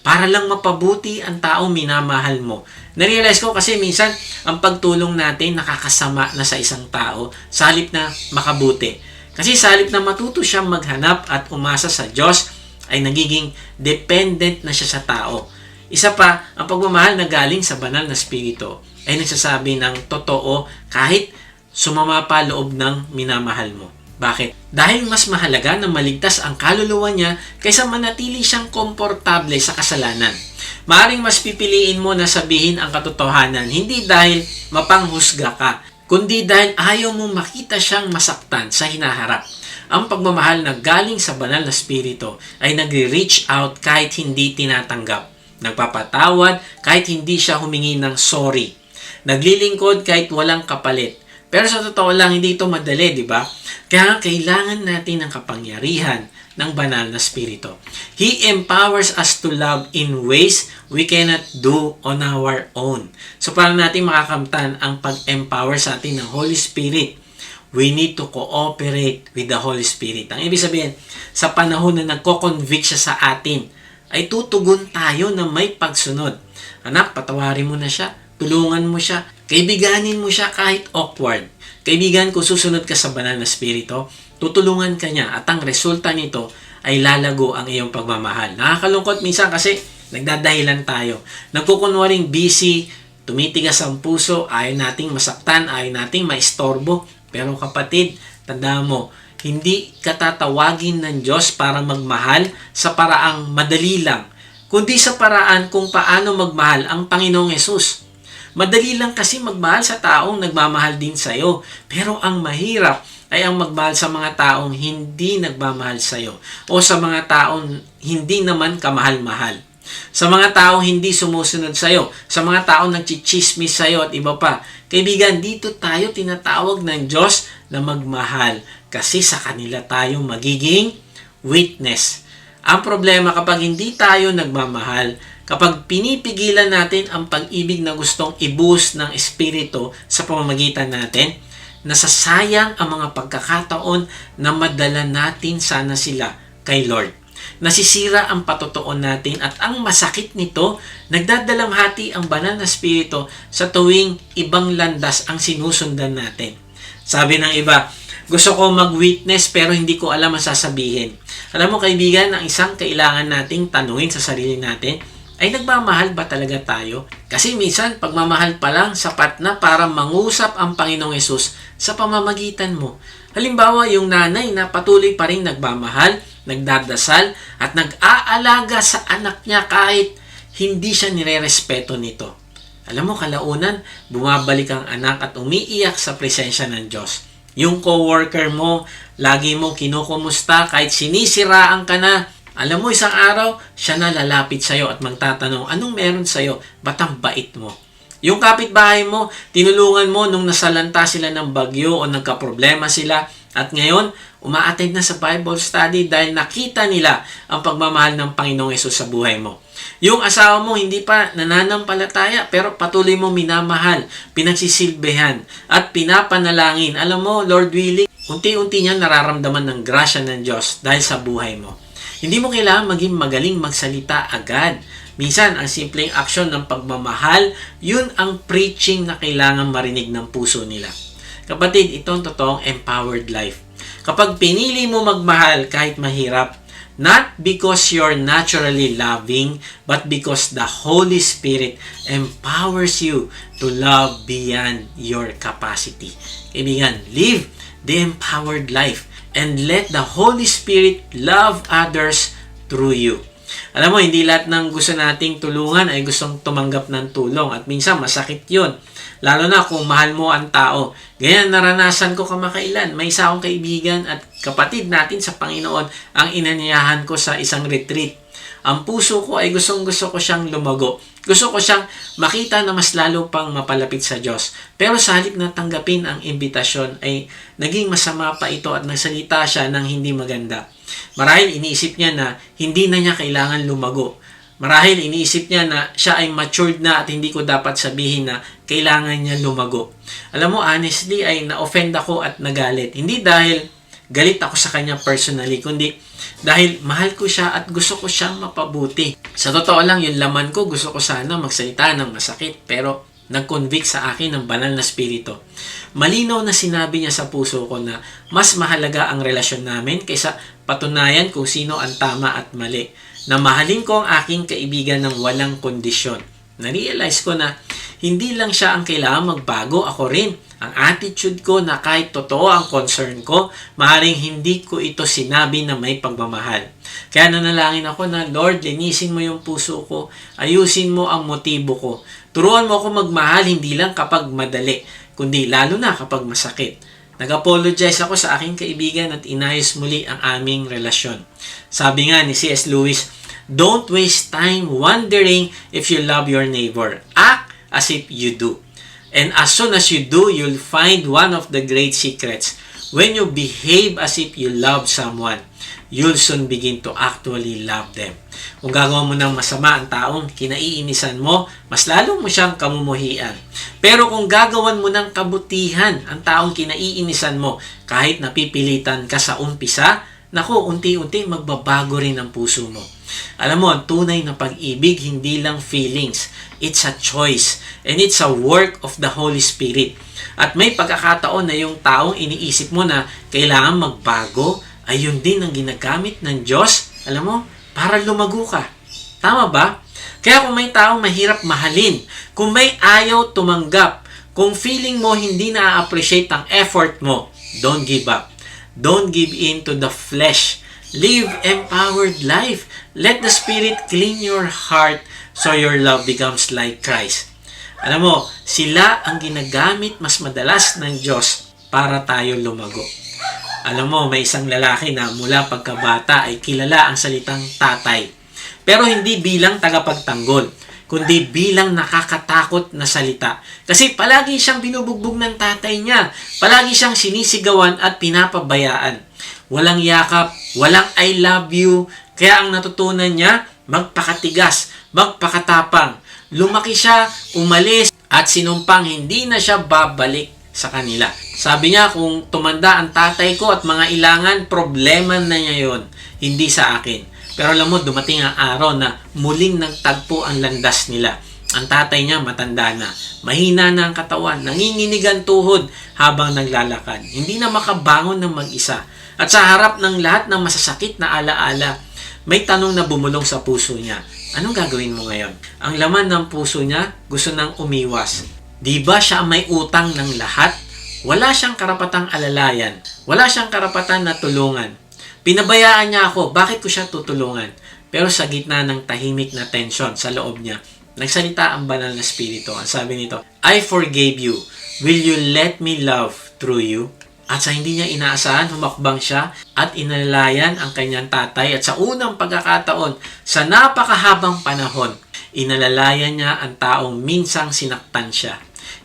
para lang mapabuti ang taong minamahal mo. Narealize ko kasi minsan ang pagtulong natin nakakasama na sa isang tao sa halip na makabuti. Kasi sa halip na matuto siyang maghanap at umasa sa Diyos, ay nagiging dependent na siya sa tao. Isa pa, ang pagmamahal na galing sa banal na Espiritu ay nagsasabi ng totoo kahit sumama pa loob ng minamahal mo. Bakit? Dahil mas mahalaga na maligtas ang kaluluwa niya kaysa manatili siyang komportable sa kasalanan. Maaring mas pipiliin mo na sabihin ang katotohanan hindi dahil mapanghusga ka, kundi dahil ayaw mong makita siyang masaktan sa hinaharap. Ang pagmamahal na galing sa banal na spirito ay nagre-reach out kahit hindi tinatanggap. Nagpapatawad kahit hindi siya humingi ng sorry. Naglilingkod kahit walang kapalit. Pero sa totoo lang, hindi ito madali, di ba? Kaya kailangan natin ng kapangyarihan ng banal na spirito. He empowers us to love in ways we cannot do on our own. So, para natin makakamtan ang pag-empower sa atin ng Holy Spirit, we need to cooperate with the Holy Spirit. Ang ibig sabihin, sa panahon na nagko-convict siya sa atin, ay tutugon tayo na may pagsunod. Anak, patawarin mo na siya, tulungan mo siya, kaibiganin mo siya kahit awkward. Kaibigan, kung susunod ka sa banal na spirito, tutulungan ka niya at ang resulta nito ay lalago ang iyong pagmamahal. Nakakalungkot minsan kasi nagdadahilan tayo. Nagkukunwaring busy, tumitigas ang puso, ayaw nating masaktan, ayaw nating maistorbo. Pero kapatid, tanda mo, hindi ka tatawagin ng Diyos para magmahal sa paraang madali lang, kundi sa paraan kung paano magmahal ang Panginoong Hesus. Madali lang kasi magmahal sa taong nagmamahal din sa iyo. Pero ang mahirap ay ang magmahal sa mga taong hindi nagmamahal sa iyo o sa mga taong hindi naman kamahal-mahal. Sa mga taong hindi sumusunod sa iyo, sa mga taong nagchichismis sa iyo at iba pa. Kaibigan, dito tayo tinatawag ng Diyos na magmahal kasi sa kanila tayo magiging witness. Ang problema kapag hindi tayo nagmamahal, kapag pinipigilan natin ang pag-ibig na gustong i-boost ng Espiritu sa pamamagitan natin, nasasayang ang mga pagkakataon na madala natin sana sila kay Lord. Nasisira ang patotoon natin at ang masakit nito, nagdadalamhati ang banal na spirito sa tuwing ibang landas ang sinusundan natin. Sabi ng iba, gusto ko mag-witness pero hindi ko alam ang sasabihin. Alam mo kaibigan, ang isang kailangan nating tanungin sa sarili natin, ay nagmamahal ba talaga tayo? Kasi minsan, pagmamahal pa lang sapat na para mangusap ang Panginoong Hesus sa pamamagitan mo. Halimbawa, yung nanay na patuloy pa rin nagmamahal, nagdadasal, at nag-aalaga sa anak niya kahit hindi siya nire-respeto nito. Alam mo, kalaunan, bumabalik ang anak at umiiyak sa presensya ng Diyos. Yung co-worker mo, lagi mo kinukumusta kahit sinisiraan ka na. Alam mo, isang araw, siya na lalapit sa'yo at magtatanong, anong meron sa'yo? Ba't ang bait mo? Yung kapitbahay mo, tinulungan mo nung nasalanta sila ng bagyo o nagkaproblema sila at ngayon, umaattend na sa Bible study dahil nakita nila ang pagmamahal ng Panginoong Hesus sa buhay mo. Yung asawa mo hindi pa nananampalataya pero patuloy mo minamahal, pinagsisilbihan at pinapanalangin. Alam mo, Lord willing, unti-unti niya nararamdaman ng grasya ng Diyos dahil sa buhay mo. Hindi mo kailangan maging magaling magsalita agad. Minsan, ang simpleng aksyon ng pagmamahal, yun ang preaching na kailangan marinig ng puso nila. Kapatid, ito ang totoong empowered life. Kapag pinili mo magmahal kahit mahirap, not because you're naturally loving, but because the Holy Spirit empowers you to love beyond your capacity. Kaibigan, live the empowered life and let the Holy Spirit love others through you. Alam mo, hindi lahat ng gusto nating tulungan ay gustong tumanggap ng tulong at minsan masakit yun. Lalo na kung mahal mo ang tao. Ganyan naranasan ko kamakailan. May isa akong kaibigan at kapatid natin sa Panginoon ang inanyayahan ko sa isang retreat. Ang puso ko ay gustong-gusto ko siyang lumago. Gusto ko siyang makita na mas lalo pang mapalapit sa Diyos. Pero sa halip na tanggapin ang imbitasyon ay naging masama pa ito at nagsalita siya ng hindi maganda. Marahil iniisip niya na hindi na niya kailangan lumago. Marahil iniisip niya na siya ay matured na at hindi ko dapat sabihin na kailangan niya lumago. Alam mo, honestly ay na-offend ako at nagalit. Hindi dahil galit ako sa kanya personally, kundi dahil mahal ko siya at gusto ko siyang mapabuti. Sa totoo lang, yung laman ko, gusto ko sana magsalita ng masakit, pero nag-convict sa akin ng banal na spirito. Malinaw na sinabi niya sa puso ko na mas mahalaga ang relasyon namin kaysa patunayan kung sino ang tama at mali. Na mahalin ko ang aking kaibigan ng walang kondisyon. Na-realize ko na Hindi lang siya ang kailangan magbago, ako rin. Ang attitude ko na kahit totoo ang concern ko, maaaring hindi ko ito sinabi na may pagmamahal. Kaya nanalangin ako na, Lord, linisin mo yung puso ko, ayusin mo ang motibo ko. Turuan mo ako magmahal hindi lang kapag madali, kundi lalo na kapag masakit. Nag-apologize ako sa aking kaibigan at inayos muli ang aming relasyon. Sabi nga ni C.S. Lewis, don't waste time wondering if you love your neighbor. Act as if you do. And as soon as you do, you'll find one of the great secrets. When you behave as if you love someone, you'll soon begin to actually love them. Kung gagawa mo ng masama ang taong kinaiinisan mo, mas lalo mo siyang kamumuhian. Pero kung gagawan mo ng kabutihan ang taong kinaiinisan mo, kahit napipilitan ka sa umpisa, naku, unti-unti magbabago rin ang puso mo. Alam mo, ang tunay na pag-ibig, hindi lang feelings. It's a choice. And it's a work of the Holy Spirit. At may pagkakataon na yung taong iniisip mo na kailangan magbago, ay yun din ang ginagamit ng Diyos, alam mo, para lumago ka. Tama ba? Kaya kung may taong mahirap mahalin, kung may ayaw tumanggap, kung feeling mo hindi na-appreciate ang effort mo, don't give up. Don't give in to the flesh. Live empowered life. Let the Spirit clean your heart so your love becomes like Christ. Alam mo, sila ang ginagamit mas madalas ng Diyos para tayo lumago. Alam mo, may isang lalaki na mula pagkabata ay kilala ang salitang tatay. Pero hindi bilang tagapagtanggol, kundi bilang nakakatakot na salita. Kasi palagi siyang binubugbog ng tatay niya. Palagi siyang sinisigawan at pinapabayaan. Walang yakap, walang I love you. Kaya ang natutunan niya, magpakatigas, magpakatapang. Lumaki siya, umalis, at sinumpang hindi na siya babalik sa kanila. Sabi niya, kung tumanda ang tatay ko at mga ilangan, problema na niya yon, hindi sa akin. Pero alam mo, dumating ang araw na muling nagtagpo ang landas nila. Ang tatay niya matanda na, mahina na ang katawan, nanginginig ang tuhod habang naglalakad. Hindi na makabangon ng mag-isa. At sa harap ng lahat ng masasakit na alaala, may tanong na bumulong sa puso niya. Anong gagawin mo ngayon? Ang laman ng puso niya, gusto nang umiwas. Di ba siya may utang ng lahat? Wala siyang karapatang alalayan. Wala siyang karapatan na tulungan. Pinabayaan niya ako, bakit ko siya tutulungan? Pero sa gitna ng tahimik na tensyon sa loob niya, nagsalita ang banal na spirito. Ang sabi nito, I forgave you. Will you let me love through you? At sa hindi niya inaasahan, humakbang siya at inalalayan ang kanyang tatay. At sa unang pagkakataon, sa napakahabang panahon, inalalayan niya ang taong minsang sinaktan siya.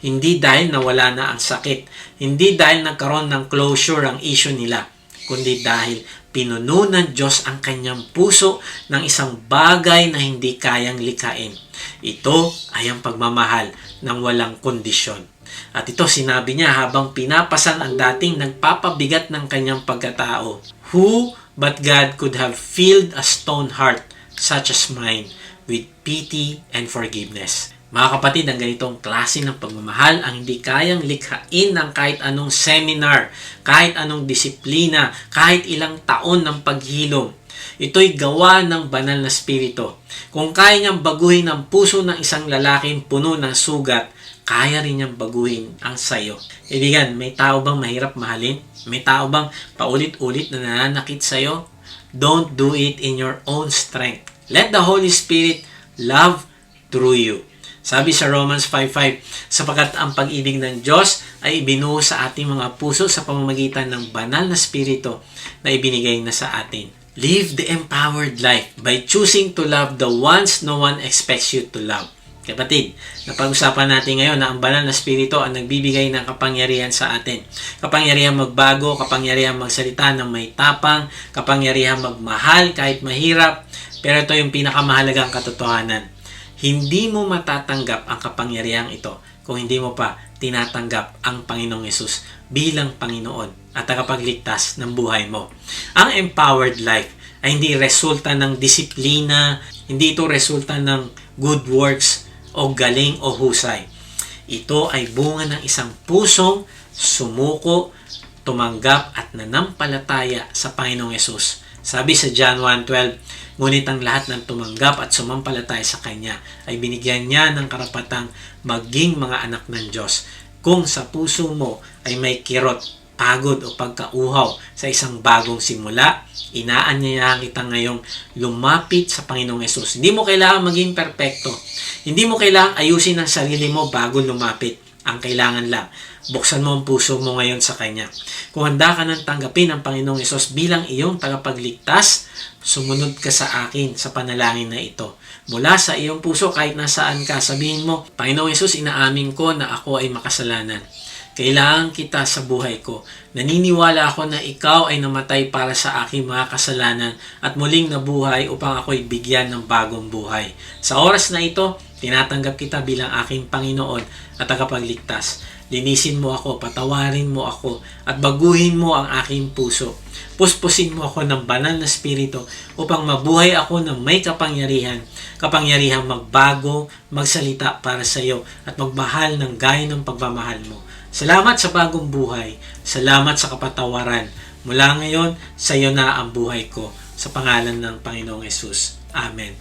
Hindi dahil nawala na ang sakit, hindi dahil nagkaroon ng closure ang issue nila, kundi dahil pinuno ng Diyos ang kanyang puso ng isang bagay na hindi kayang likhain. Ito ay ang pagmamahal ng walang kondisyon. At ito sinabi niya habang pinapasan ang dating nagpapabigat ng kanyang pagkatao. Who but God could have filled a stone heart such as mine with pity and forgiveness? Mga kapatid, ang ganitong klase ng pagmamahal ang hindi kayang likhain ng kahit anong seminar, kahit anong disiplina, kahit ilang taon ng paghilom. Ito'y gawa ng banal na spirito. Kung kaya niyang baguhin ang puso ng isang lalaking puno ng sugat, kaya rin niyang baguhin ang sayo. Ibigan, may tao bang mahirap mahalin? May tao bang paulit-ulit na nananakit sayo? Don't do it in your own strength. Let the Holy Spirit love through you. Sabi sa Romans 5:5, sapagkat ang pag-ibig ng Diyos ay ibinuo sa ating mga puso sa pamamagitan ng banal na spirito na ibinigay na sa atin. Live the empowered life by choosing to love the ones no one expects you to love. Kapatid, napag-usapan natin ngayon na ang banal na spirito ang nagbibigay ng kapangyarihan sa atin. Kapangyarihan magbago, kapangyarihan magsalita ng may tapang, kapangyarihan magmahal kahit mahirap. Pero ito yung pinakamahalagang katotohanan. Hindi mo matatanggap ang kapangyarihang ito kung hindi mo pa tinatanggap ang Panginoong Yesus bilang Panginoon at tagapagligtas ng buhay mo. Ang empowered life ay hindi resulta ng disiplina, hindi ito resulta ng good works o galing o husay. Ito ay bunga ng isang pusong sumuko, tumanggap at nanampalataya sa Panginoong Yesus Sabi sa John 1:12, ngunit ang lahat ng tumanggap at sumampalataya sa Kanya ay binigyan niya ng karapatang maging mga anak ng Diyos. Kung sa puso mo ay may kirot, pagod o pagkauhaw sa isang bagong simula, inaanyayahan kita ngayong lumapit sa Panginoong Yesus. Hindi mo kailangan maging perpekto. Hindi mo kailangan ayusin ang sarili mo bago lumapit. Ang kailangan lang, buksan mo ang puso mo ngayon sa Kanya. Kung handa ka nang tanggapin ang Panginoong Yesus bilang iyong tagapagligtas, sumunod ka sa akin sa panalangin na ito. Mula sa iyong puso, kahit nasaan ka, sabihin mo, Panginoong Yesus, inaamin ko na ako ay makasalanan. Kailangan kita sa buhay ko. Naniniwala ako na ikaw ay namatay para sa aking mga kasalanan at muling nabuhay upang ako'y bigyan ng bagong buhay. Sa oras na ito, tinatanggap kita bilang aking Panginoon at tagapagligtas. Linisin mo ako, patawarin mo ako, at baguhin mo ang aking puso. Puspusin mo ako ng banal na spirito upang mabuhay ako ng may kapangyarihang magbago, magsalita para sa iyo at magmahal ng gaya ng pagmamahal mo. Salamat sa bagong buhay. Salamat sa kapatawaran. Mula ngayon, sa iyo na ang buhay ko. Sa pangalan ng Panginoong Yesus. Amen.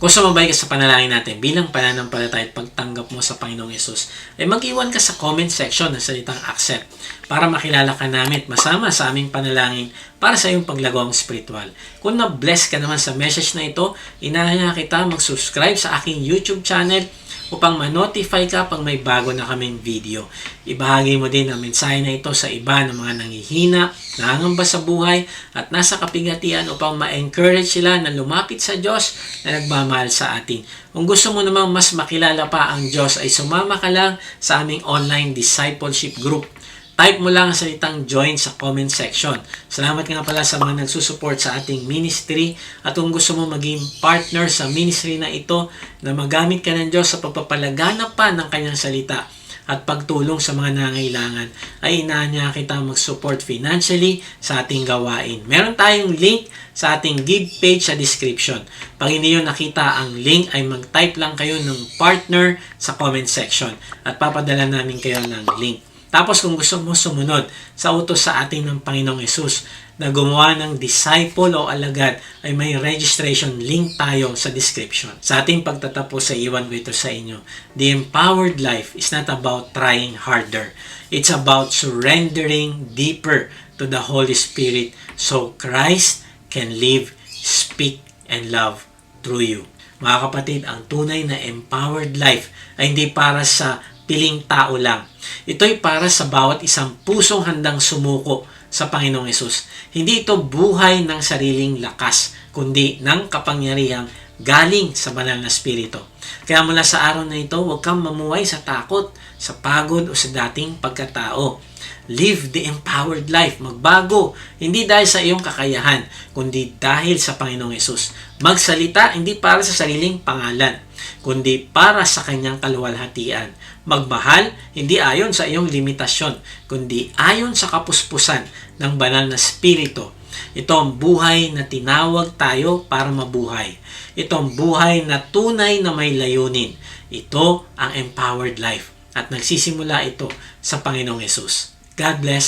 Kung sumabay ka sa panalangin natin bilang pananampalataya at pagtanggap mo sa Panginoong Yesus, ay mag-iwan ka sa comment section ng salitang accept para makilala ka namin at masama sa aming panalangin para sa iyong paglagawang spiritual. Kung na-bless ka naman sa message na ito, inaanya kita mag-subscribe sa aking YouTube channel upang ma-notify ka pag may bago na kaming video. Ibahagi mo din ang mensahe na ito sa iba ng mga nanghihina, nangangamba sa buhay, at nasa kapigatian upang ma-encourage sila na lumapit sa Diyos na nagmamahal sa atin. Kung gusto mo namang mas makilala pa ang Diyos, ay sumama ka lang sa aming online discipleship group. Type mo lang ang salitang join sa comment section. Salamat nga pala sa mga nagsusupport sa ating ministry. At kung gusto mo maging partner sa ministry na ito, na magamit ka ng Diyos sa pagpapalaganap pa ng kanyang salita at pagtulong sa mga nangailangan, ay inaanya kita mag-support financially sa ating gawain. Meron tayong link sa ating give page sa description. Pag hindi nyo nakita ang link, ay mag-type lang kayo ng partner sa comment section at papadala namin kayo ng link. Tapos kung gusto mo sumunod sa utos sa atin ng Panginoong Yesus na gumawa ng disciple o alagad, ay may registration link tayo sa description. Sa ating pagtatapos, sa iwan ko ito sa inyo. The empowered life is not about trying harder. It's about surrendering deeper to the Holy Spirit so Christ can live, speak, and love through you. Mga kapatid, ang tunay na empowered life ay hindi para sa piling tao lang. Ito'y para sa bawat isang pusong handang sumuko sa Panginoong Yesus. Hindi ito buhay ng sariling lakas, kundi ng kapangyarihang galing sa banal na spirito. Kaya mula sa araw na ito, huwag kang mamuhay sa takot, sa pagod o sa dating pagkatao. Live the empowered life. Magbago, hindi dahil sa iyong kakayahan, kundi dahil sa Panginoong Yesus. Magsalita, hindi para sa sariling pangalan, kundi para sa kanyang kaluwalhatian. Magmahal, hindi ayon sa iyong limitasyon, kundi ayon sa kapuspusan ng banal na spirito. Ito ang buhay na tinawag tayo para mabuhay. Ito ang buhay na tunay na may layunin. Ito ang empowered life. At nagsisimula ito sa Panginoong Yesus. God bless.